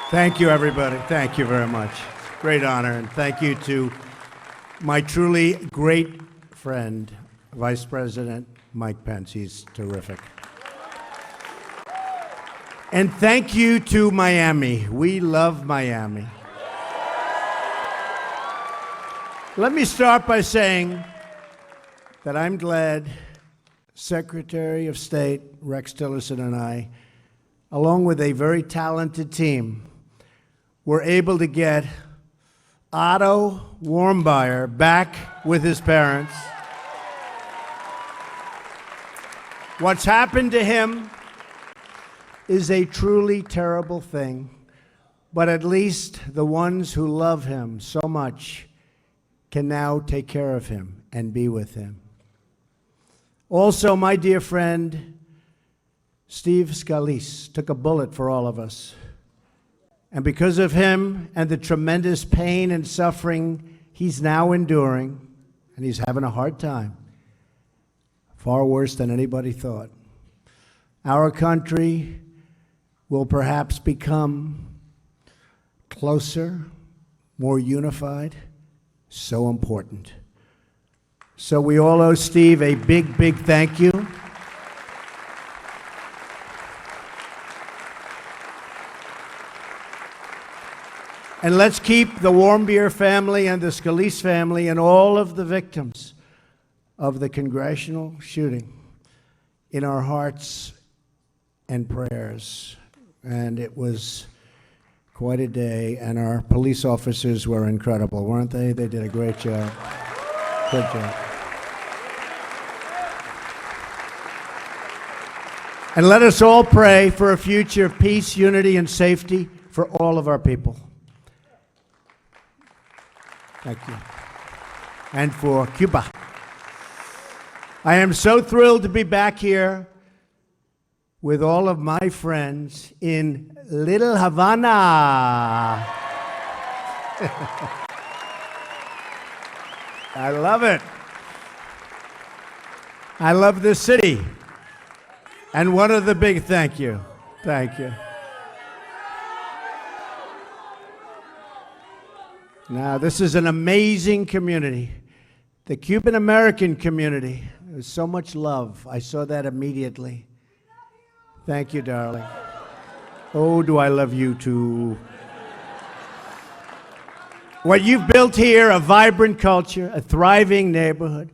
Thank you, everybody. Thank you very much. Great honor, and thank you to my truly great friend, Vice President Mike Pence. He's terrific. And thank you to Miami. We love Miami. Let me start by saying that I'm glad Secretary of State Rex Tillerson and I, along with a very talented team, were able to get Otto Warmbier back with his parents. What's happened to him is a truly terrible thing, but at least the ones who love him so much can now take care of him and be with him. Also, my dear friend, Steve Scalise, took a bullet for all of us. And because of him and the tremendous pain and suffering he's now enduring, and he's having a hard time, far worse than anybody thought, our country will perhaps become closer, more unified, so important. So we all owe Steve a big, big thank you. And let's keep the Warmbier family and the Scalise family and all of the victims of the congressional shooting in our hearts and prayers. And it was quite a day, and our police officers were incredible, weren't they? They did a great job. Good job. And let us all pray for a future of peace, unity, and safety for all of our people. Thank you. And for Cuba. I am so thrilled to be back here with all of my friends in Little Havana. I love it. I love this city. And one of the big thank you. Thank you. Now, this is an amazing community. The Cuban-American community. There's so much love. I saw that immediately. Thank you, darling. Oh, do I love you too. What you've built here, a vibrant culture, a thriving neighborhood,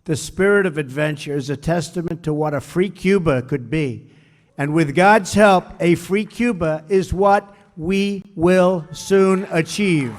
the spirit of adventure is a testament to what a free Cuba could be. And with God's help, a free Cuba is what we will soon achieve.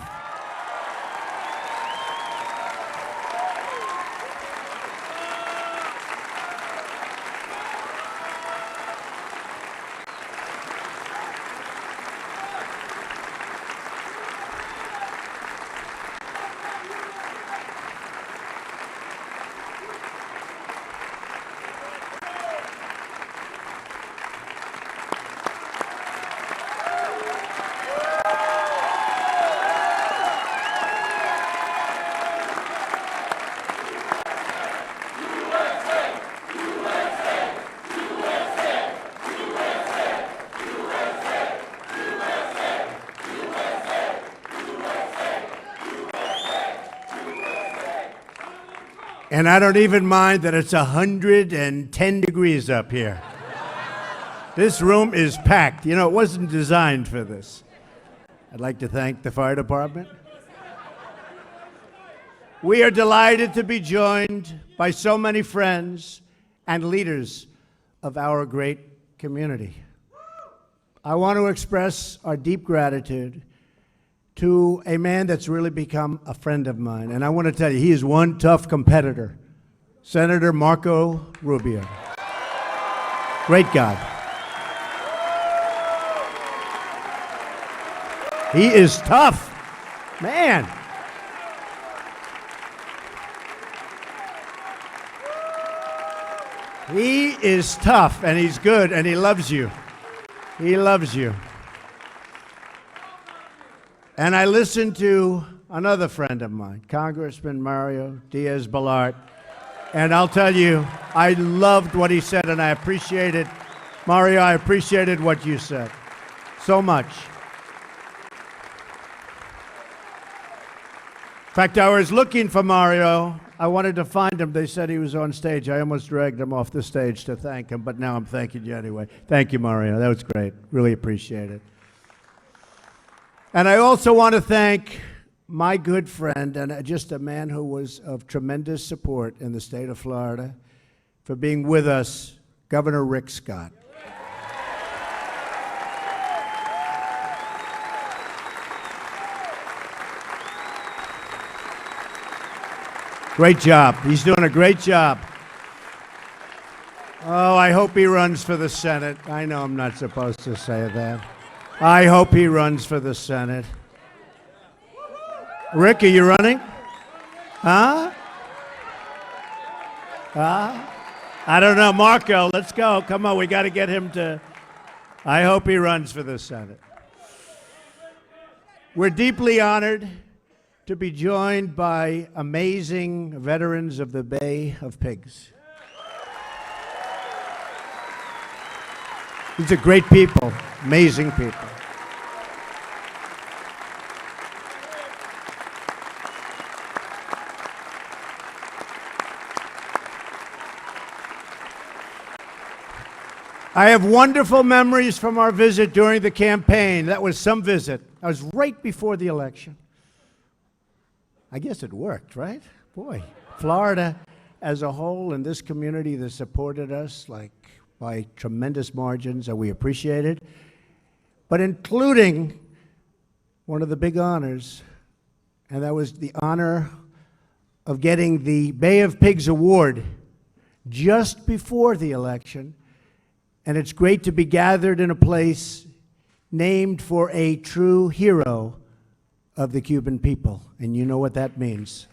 And I don't even mind that it's 110 degrees up here. This room is packed. You know, it wasn't designed for this. I'd like to thank the fire department. We are delighted to be joined by so many friends and leaders of our great community. I want to express our deep gratitude to a man that's really become a friend of mine. And I want to tell you, he is one tough competitor, Senator Marco Rubio. Great guy. He is tough, man. He is tough, and he's good, and he loves you. He loves you. And I listened to another friend of mine, Congressman Mario Diaz-Balart, and I'll tell you, I loved what he said, and I appreciated, Mario, I appreciated what you said so much. In fact, I was looking for Mario. I wanted to find him. They said he was on stage. I almost dragged him off the stage to thank him, but now I'm thanking you anyway. Thank you, Mario. That was great. Really appreciate it. And I also want to thank my good friend and just a man who was of tremendous support in the state of Florida for being with us, Governor Rick Scott. Great job. He's doing a great job. Oh, I hope he runs for the Senate. I know I'm not supposed to say that. I hope he runs for the Senate. Rick, are you running? Huh? I don't know. Marco, let's go. Come on, we got to get him to... I hope he runs for the Senate. We're deeply honored to be joined by amazing veterans of the Bay of Pigs. These are great people, amazing people. I have wonderful memories from our visit during the campaign. That was some visit. That was right before the election. I guess it worked, right? Boy, Florida as a whole and this community that supported us like by tremendous margins, and we appreciate it. But including one of the big honors, and that was the honor of getting the Bay of Pigs Award just before the election. And it's great to be gathered in a place named for a true hero of the Cuban people, and you know what that means.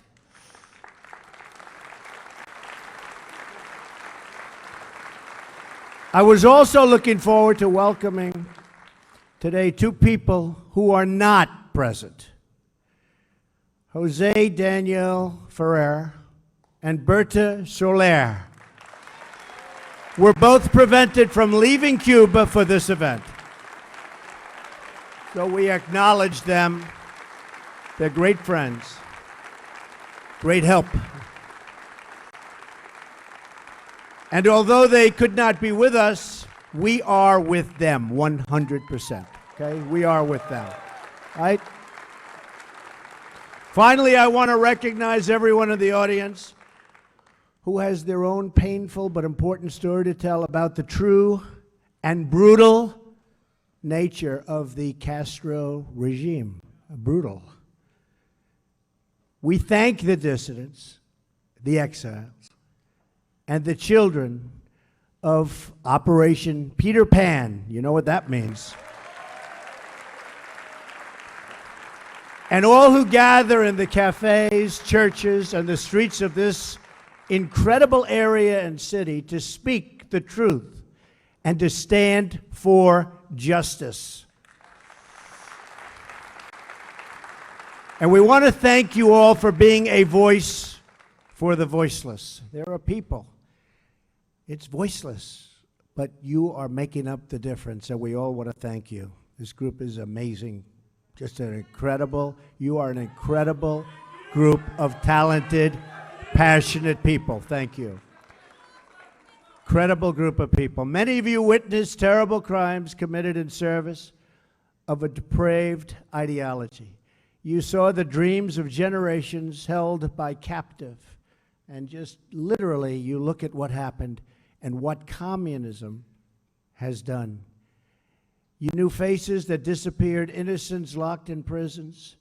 I was also looking forward to welcoming today two people who are not present. Jose Daniel Ferrer and Berta Soler were both prevented from leaving Cuba for this event. So we acknowledge them. They're great friends, great help. And although they could not be with us, we are with them 100%, okay? We are with them, right? Finally, I want to recognize everyone in the audience who has their own painful but important story to tell about the true and brutal nature of the Castro regime. Brutal. We thank the dissidents, the exiles, and the children of Operation Peter Pan. You know what that means. And all who gather in the cafes, churches, and the streets of this incredible area and city to speak the truth and to stand for justice. And we want to thank you all for being a voice for the voiceless. There are people. It's voiceless, but you are making up the difference, and we all want to thank you. This group is amazing. Just an incredible, you are an incredible group of talented, passionate people. Thank you. Incredible group of people. Many of you witnessed terrible crimes committed in service of a depraved ideology. You saw the dreams of generations held by captive. And just literally, you look at what happened and what communism has done. You knew faces that disappeared, innocents locked in prisons,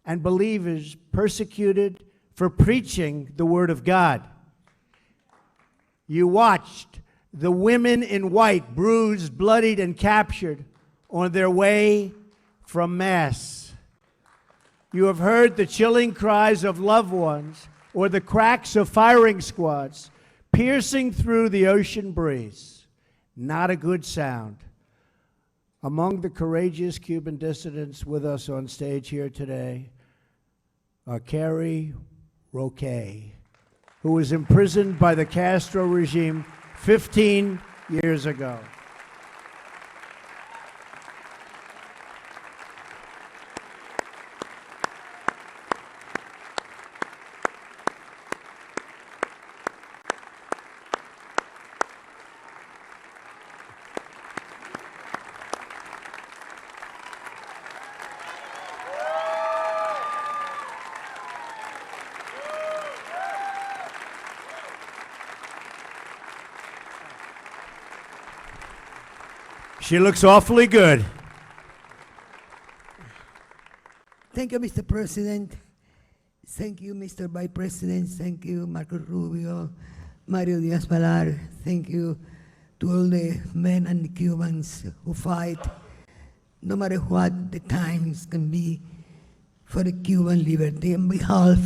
and believers persecuted for preaching the word of God. You watched the women in white, bruised, bloodied, and captured on their way from Mass. You have heard the chilling cries of loved ones or the cracks of firing squads piercing through the ocean breeze. Not a good sound. Among the courageous Cuban dissidents with us on stage here today are Carrie Roque, who was imprisoned by the Castro regime 15 years ago. She looks awfully good. Thank you, Mr. President. Thank you, Mr. Vice President. Thank you, Marco Rubio, Mario Diaz-Balart. Thank you to all the men and the Cubans who fight, no matter what the times can be, for the Cuban liberty. On behalf,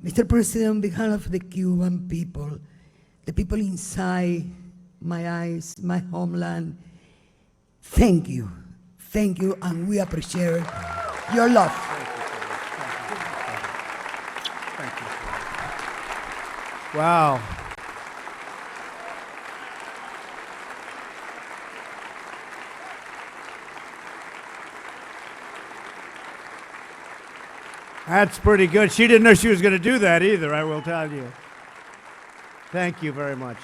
Mr. President, on behalf of the Cuban people, the people inside my eyes, my homeland, thank you, and we appreciate your love. Thank you. Wow. That's pretty good. She didn't know she was going to do that either, I will tell you. Thank you very much.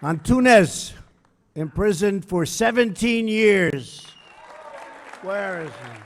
Antunes, imprisoned for 17 years. Where is he?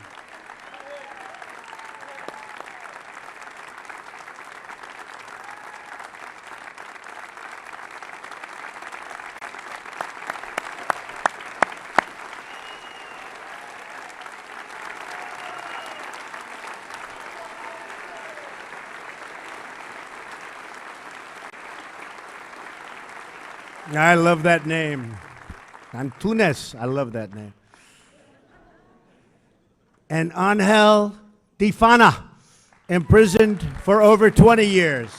I love that name. Antunes, I love that name. And Angel Difana, imprisoned for over 20 years.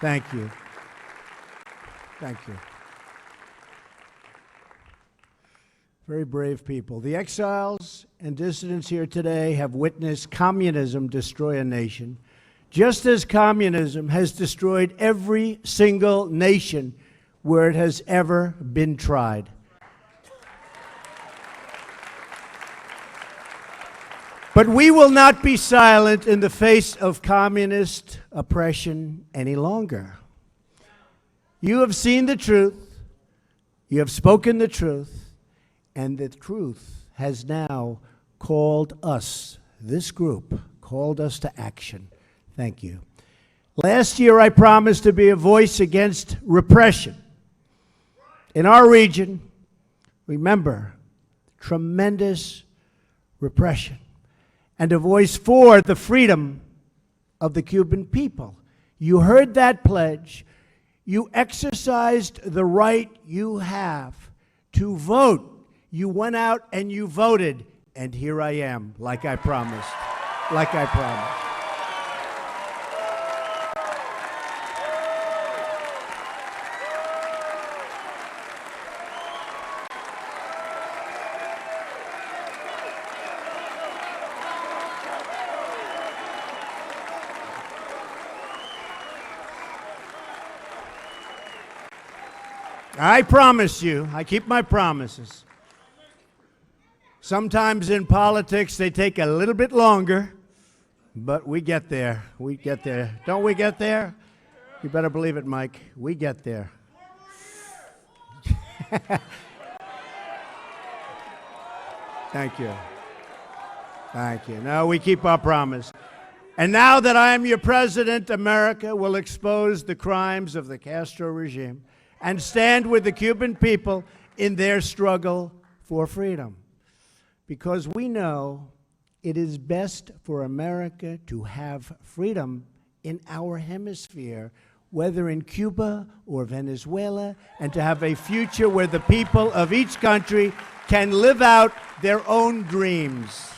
Thank you. Thank you. Very brave people. The exiles and dissidents here today have witnessed communism destroy a nation, just as communism has destroyed every single nation where it has ever been tried. But we will not be silent in the face of communist oppression any longer. You have seen the truth, you have spoken the truth, and the truth has now called us, this group, called us to action. Thank you. Last year, I promised to be a voice against repression. In our region, remember, tremendous repression, and a voice for the freedom of the Cuban people. You heard that pledge. You exercised the right you have to vote. You went out and you voted, and here I am, like I promised, like I promised. I promise you, I keep my promises. Sometimes in politics, they take a little bit longer, but we get there. We get there. Don't we get there? You better believe it, Mike. We get there. Thank you. Thank you. No, we keep our promise. And now that I am your president, America will expose the crimes of the Castro regime and stand with the Cuban people in their struggle for freedom. Because we know it is best for America to have freedom in our hemisphere, whether in Cuba or Venezuela, and to have a future where the people of each country can live out their own dreams.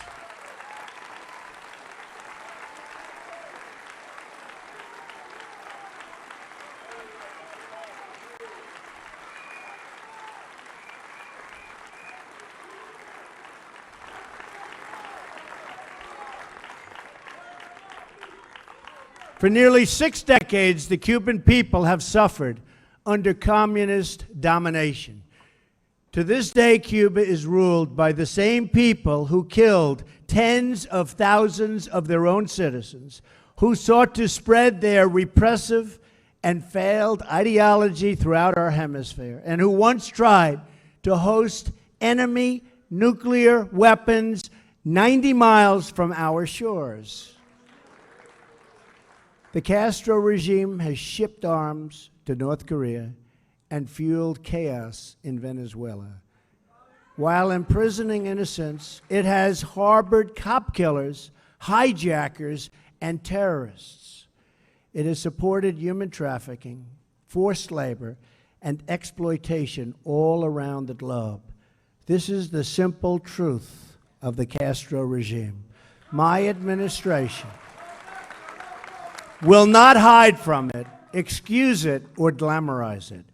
For nearly 6 decades, the Cuban people have suffered under communist domination. To this day, Cuba is ruled by the same people who killed tens of thousands of their own citizens, who sought to spread their repressive and failed ideology throughout our hemisphere, and who once tried to host enemy nuclear weapons 90 miles from our shores. The Castro regime has shipped arms to North Korea and fueled chaos in Venezuela. While imprisoning innocents, it has harbored cop killers, hijackers, and terrorists. It has supported human trafficking, forced labor, and exploitation all around the globe. This is the simple truth of the Castro regime. My administration will not hide from it, excuse it, or glamorize it.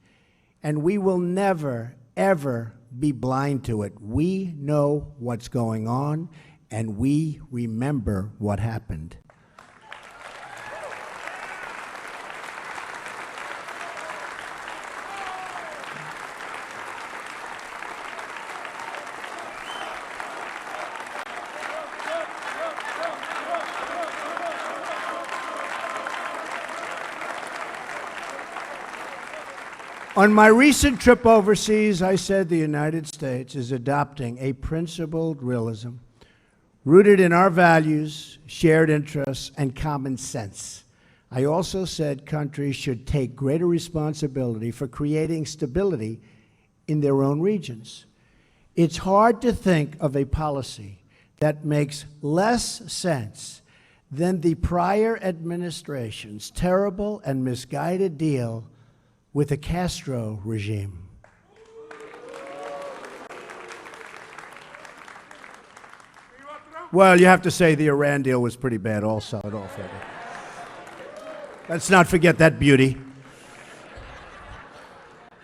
And we will never, ever be blind to it. We know what's going on, and we remember what happened. On my recent trip overseas, I said the United States is adopting a principled realism rooted in our values, shared interests, and common sense. I also said countries should take greater responsibility for creating stability in their own regions. It's hard to think of a policy that makes less sense than the prior administration's terrible and misguided deal with the Castro regime. Well, you have to say the Iran deal was pretty bad also, at all further. Let's not forget that beauty.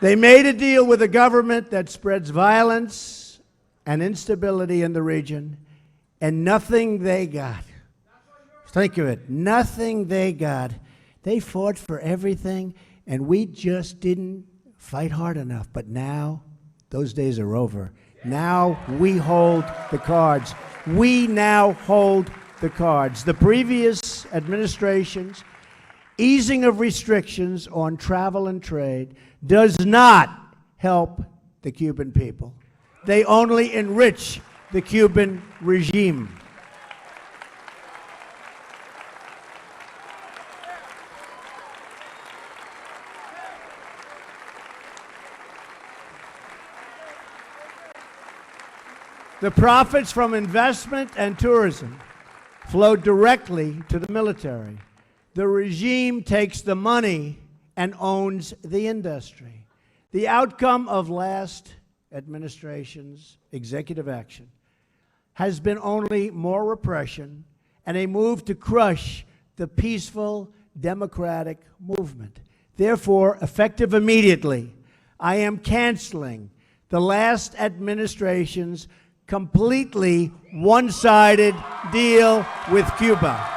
They made a deal with a government that spreads violence and instability in the region, and nothing they got. Think of it, nothing they got. They fought for everything, and we just didn't fight hard enough. But now, those days are over. Now we hold the cards. We now hold the cards. The previous administration's easing of restrictions on travel and trade does not help the Cuban people. They only enrich the Cuban regime. The profits from investment and tourism flow directly to the military. The regime takes the money and owns the industry. The outcome of last administration's executive action has been only more repression and a move to crush the peaceful democratic movement. Therefore, effective immediately, I am canceling the last administration's completely one-sided deal with Cuba.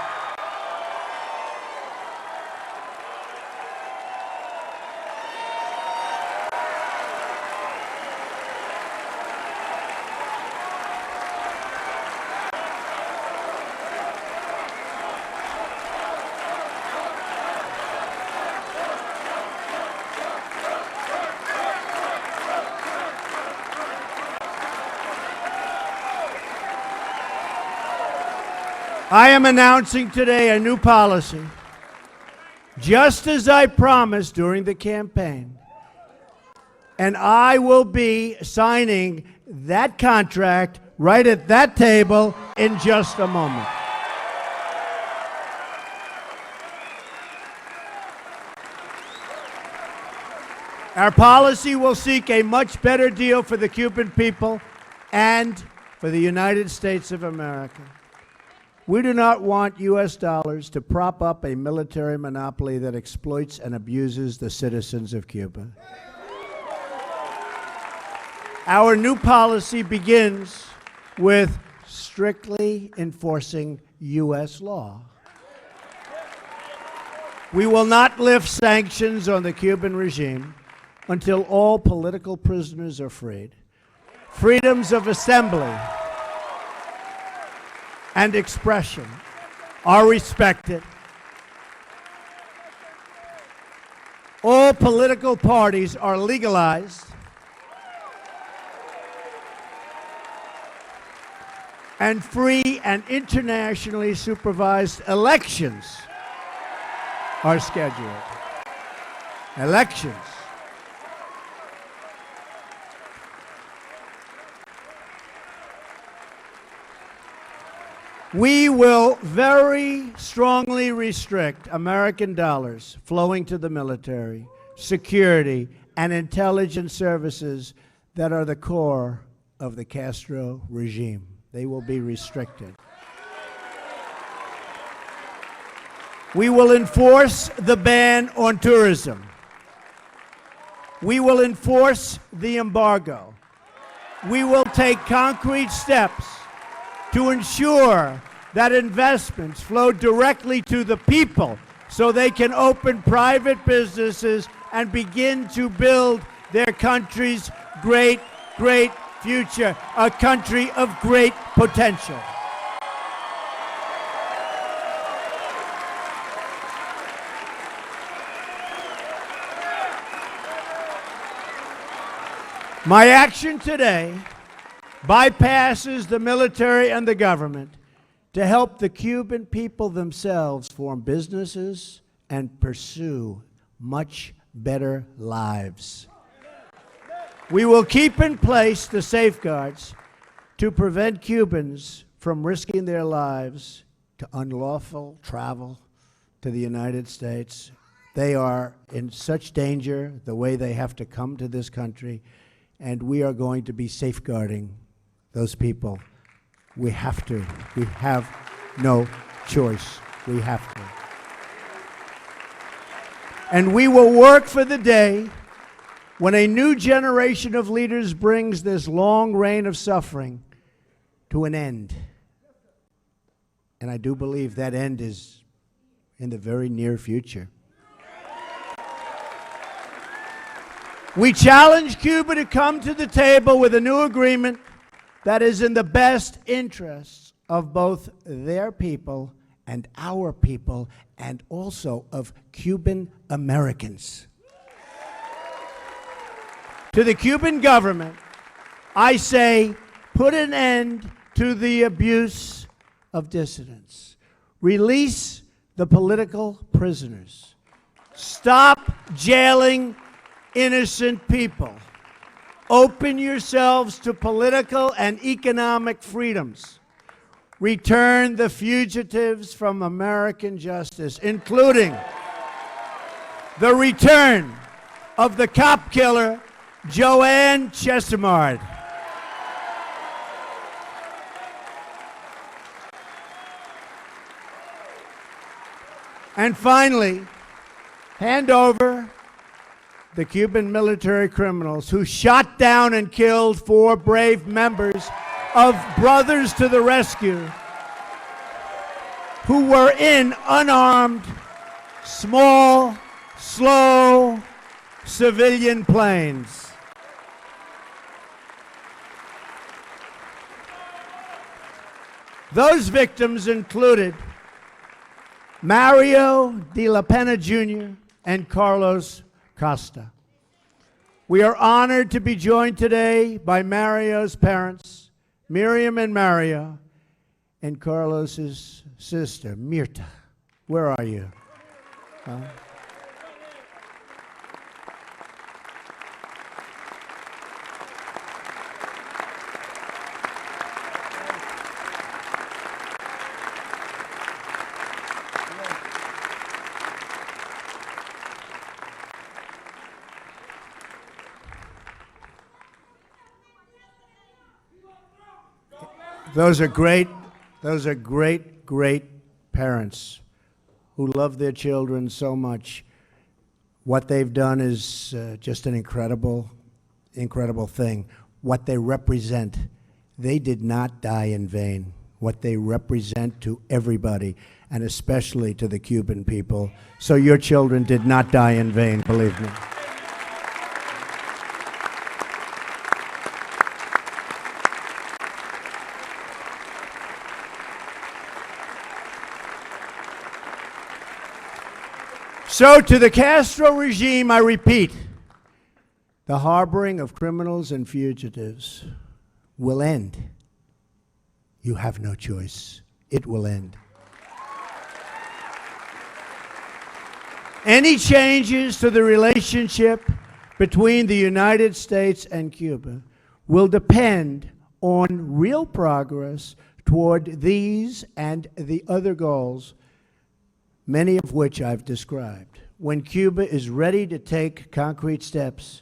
I am announcing today a new policy, just as I promised during the campaign, and I will be signing that contract right at that table in just a moment. Our policy will seek a much better deal for the Cuban people and for the United States of America. We do not want U.S. dollars to prop up a military monopoly that exploits and abuses the citizens of Cuba. Our new policy begins with strictly enforcing U.S. law. We will not lift sanctions on the Cuban regime until all political prisoners are freed, freedoms of assembly and expression are respected, all political parties are legalized, and free and internationally supervised elections are scheduled. Elections. We will very strongly restrict American dollars flowing to the military, security, and intelligence services that are the core of the Castro regime. They will be restricted. We will enforce the ban on tourism. We will enforce the embargo. We will take concrete steps to ensure that investments flow directly to the people so they can open private businesses and begin to build their country's great, great future, a country of great potential. My action today bypasses the military and the government to help the Cuban people themselves form businesses and pursue much better lives. We will keep in place the safeguards to prevent Cubans from risking their lives to unlawful travel to the United States. They are in such danger the way they have to come to this country, and we are going to be safeguarding those people. We have to. We have no choice. We have to. And we will work for the day when a new generation of leaders brings this long reign of suffering to an end. And I do believe that end is in the very near future. We challenge Cuba to come to the table with a new agreement that is in the best interests of both their people and our people, and also of Cuban Americans. To the Cuban government, I say, put an end to the abuse of dissidents. Release the political prisoners. Stop jailing innocent people. Open yourselves to political and economic freedoms. Return the fugitives from American justice, including the return of the cop killer, Joanne Chesimard. And finally, hand over the Cuban military criminals who shot down and killed 4 brave members of Brothers to the Rescue, who were in unarmed, small, slow civilian planes. Those victims included Mario de la Pena Jr. and Carlos Costa. We are honored to be joined today by Mario's parents, Miriam and Mario, and Carlos's sister, Mirta. Where are you? Huh? Those are great, great parents who love their children so much. What they've done is just an incredible, incredible thing. What they represent, they did not die in vain. what they represent to everybody, and especially to the Cuban people. So your children did not die in vain, believe me. So to the Castro regime, I repeat, the harboring of criminals and fugitives will end. You have no choice. It will end. Any changes to the relationship between the United States and Cuba will depend on real progress toward these and the other goals, many of which I've described. When Cuba is ready to take concrete steps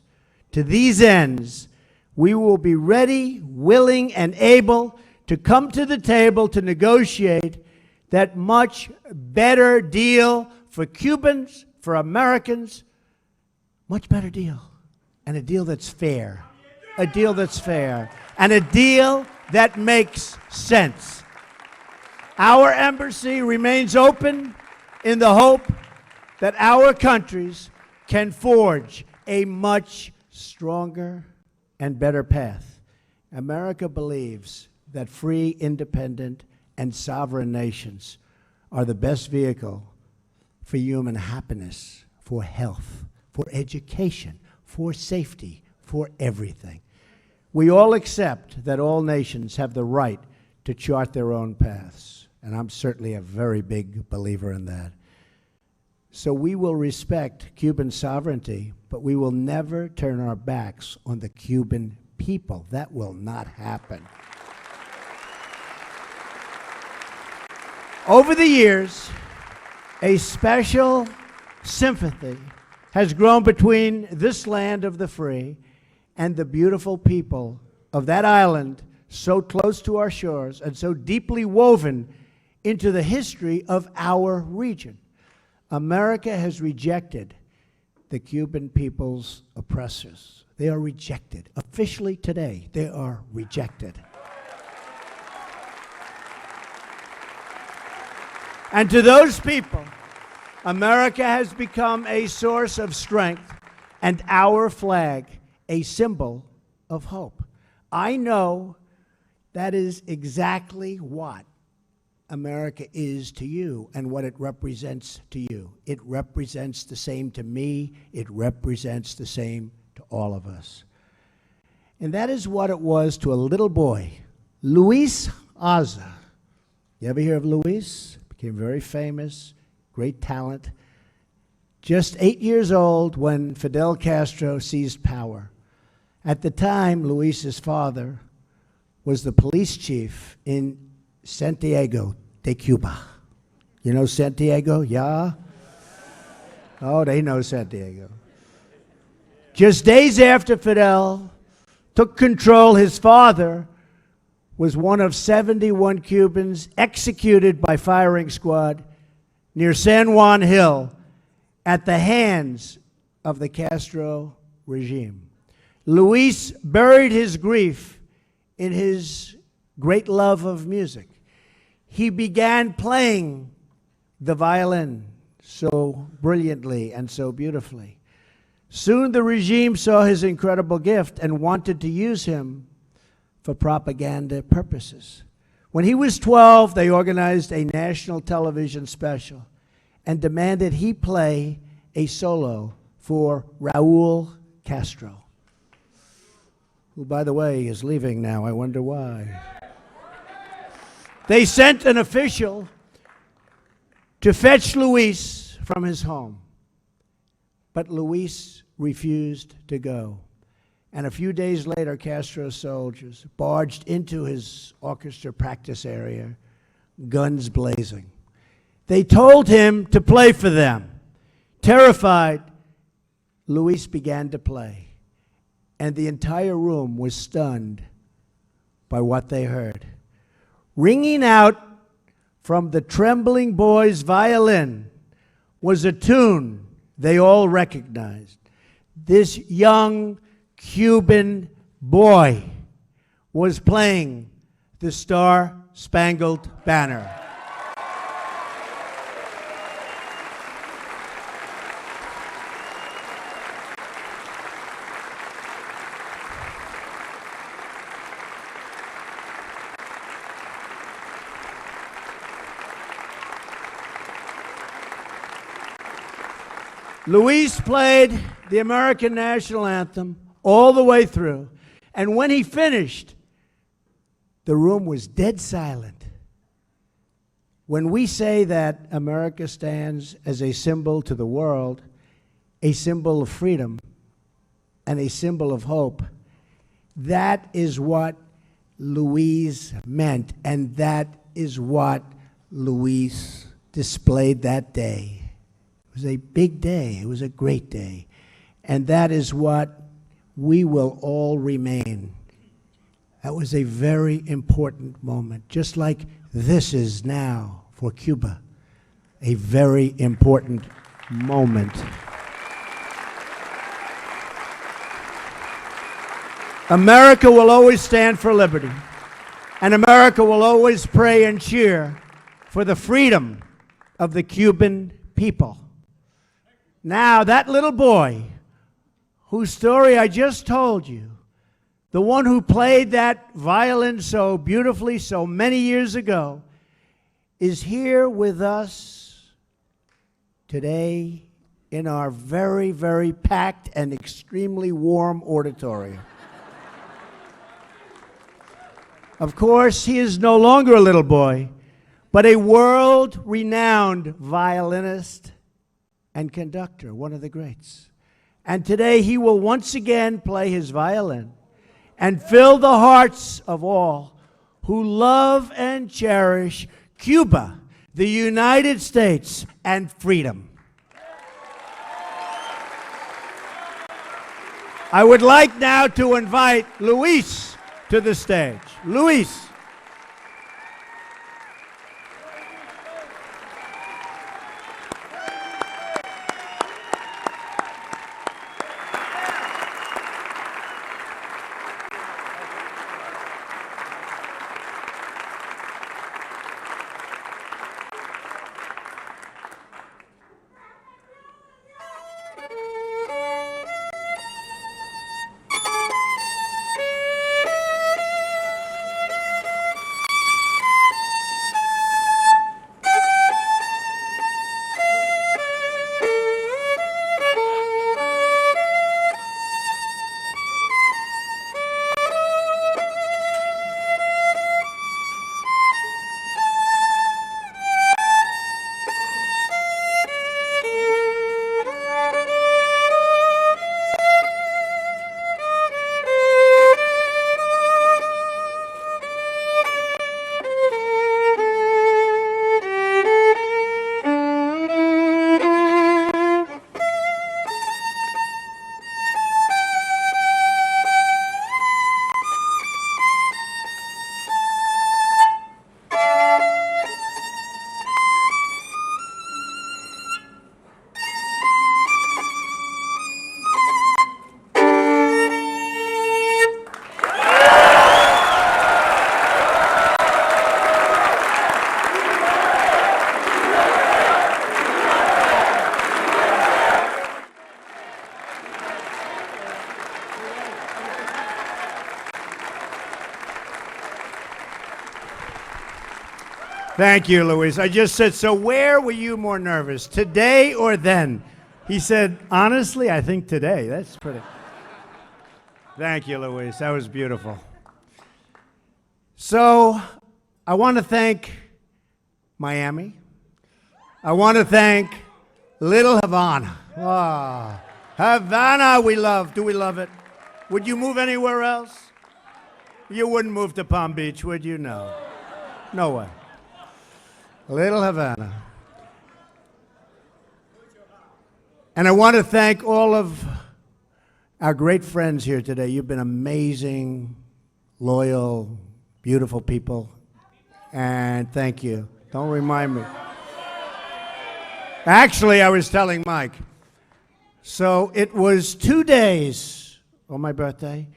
to these ends, we will be ready, willing, and able to come to the table to negotiate that much better deal for Cubans, for Americans, much better deal. And a deal that's fair. A deal that's fair. And a deal that makes sense. Our embassy remains open in the hope that our countries can forge a much stronger and better path. America believes that free, independent, and sovereign nations are the best vehicle for human happiness, for health, for education, for safety, for everything. We all accept that all nations have the right to chart their own paths, and I'm certainly a very big believer in that. So we will respect Cuban sovereignty, but we will never turn our backs on the Cuban people. That will not happen. Over the years, a special sympathy has grown between this land of the free and the beautiful people of that island so close to our shores and so deeply woven into the history of our region. America has rejected the Cuban people's oppressors. They are rejected. Officially today, they are rejected. And to those people, America has become a source of strength and our flag a symbol of hope. I know that is exactly what America is to you and what it represents to you. It represents the same to me. It represents the same to all of us. And that is what it was to a little boy, Luis Aza. You ever hear of Luis? Became very famous, great talent. Just 8 years old when Fidel Castro seized power. At the time, Luis's father was the police chief in Santiago de Cuba. You know Santiago? Yeah? Oh, they know Santiago. Just days after Fidel took control, his father was one of 71 Cubans executed by firing squad near San Juan Hill at the hands of the Castro regime. Luis buried his grief in his great love of music. He began playing the violin so brilliantly and so beautifully. Soon the regime saw his incredible gift and wanted to use him for propaganda purposes. When he was 12, they organized a national television special and demanded he play a solo for Raul Castro, who, by the way, is leaving now. I wonder why. They sent an official to fetch Luis from his home, but Luis refused to go. And a few days later, Castro's soldiers barged into his orchestra practice area, guns blazing. They told him to play for them. Terrified, Luis began to play, and the entire room was stunned by what they heard. Ringing out from the trembling boy's violin was a tune they all recognized. This young Cuban boy was playing the Star Spangled Banner. Luis played the American national anthem all the way through, and when he finished, the room was dead silent. When we say that America stands as a symbol to the world, a symbol of freedom, and a symbol of hope, that is what Luis meant, and that is what Luis displayed that day. It was a big day. It was a great day. And that is what we will all remain. That was a very important moment, just like this is now for Cuba, a very important moment. America will always stand for liberty, and America will always pray and cheer for the freedom of the Cuban people. Now, that little boy whose story I just told you, the one who played that violin so beautifully so many years ago, is here with us today in our very, very packed and extremely warm auditorium. Of course, he is no longer a little boy, but a world-renowned violinist and conductor, one of the greats. And today he will once again play his violin and fill the hearts of all who love and cherish Cuba, the United States, and freedom. I would like now to invite Luis to the stage. Luis. Thank you, Luis. I just said, so where were you more nervous, today or then? He said, honestly, I think today. That's pretty. Thank you, Luis. That was beautiful. So I want to thank Miami. I want to thank Little Havana. Ah, Havana we love. Do we love it? Would you move anywhere else? You wouldn't move to Palm Beach, would you? No. No way. Little Havana. And I want to thank all of our great friends here today. You've been amazing, loyal, beautiful people. And thank you. Don't remind me. Actually, I was telling Mike. So it was 2 days on my birthday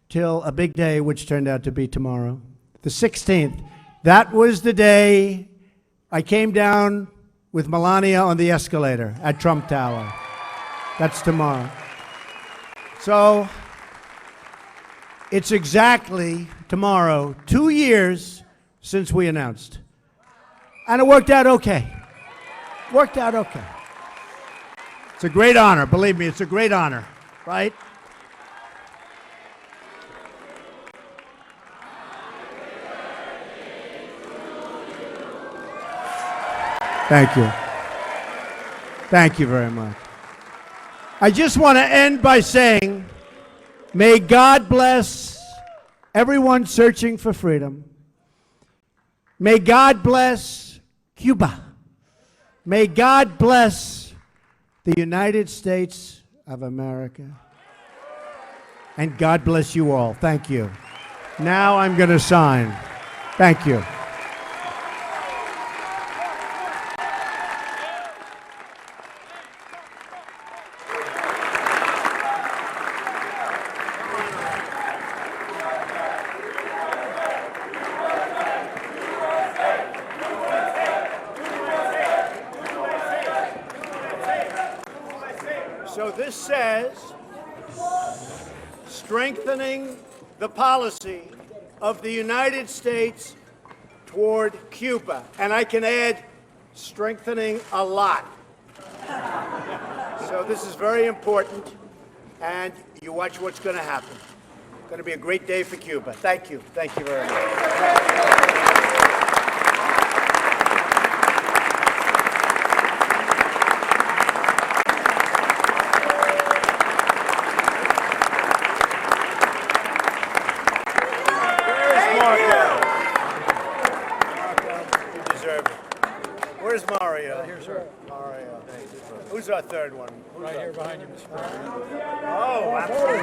till a big day, which turned out to be tomorrow, the 16th, That was the day I came down with Melania on the escalator at Trump Tower. That's tomorrow. So it's exactly tomorrow, 2 years since we announced. And it worked out okay. Worked out okay. It's a great honor. Believe me, it's a great honor, right? Thank you. Thank you very much. I just want to end by saying, may God bless everyone searching for freedom. May God bless Cuba. May God bless the United States of America. And God bless you all. Thank you. Now I'm going to sign. Thank you. So this says, strengthening the policy of the United States toward Cuba. And I can add, strengthening a lot. So this is very important, and you watch what's going to happen. It's going to be a great day for Cuba. Thank you. Thank you very much. Where's Mario? Here, sir. Mario. Who's our third one? Right here behind you, Mr. President. Oh, absolutely.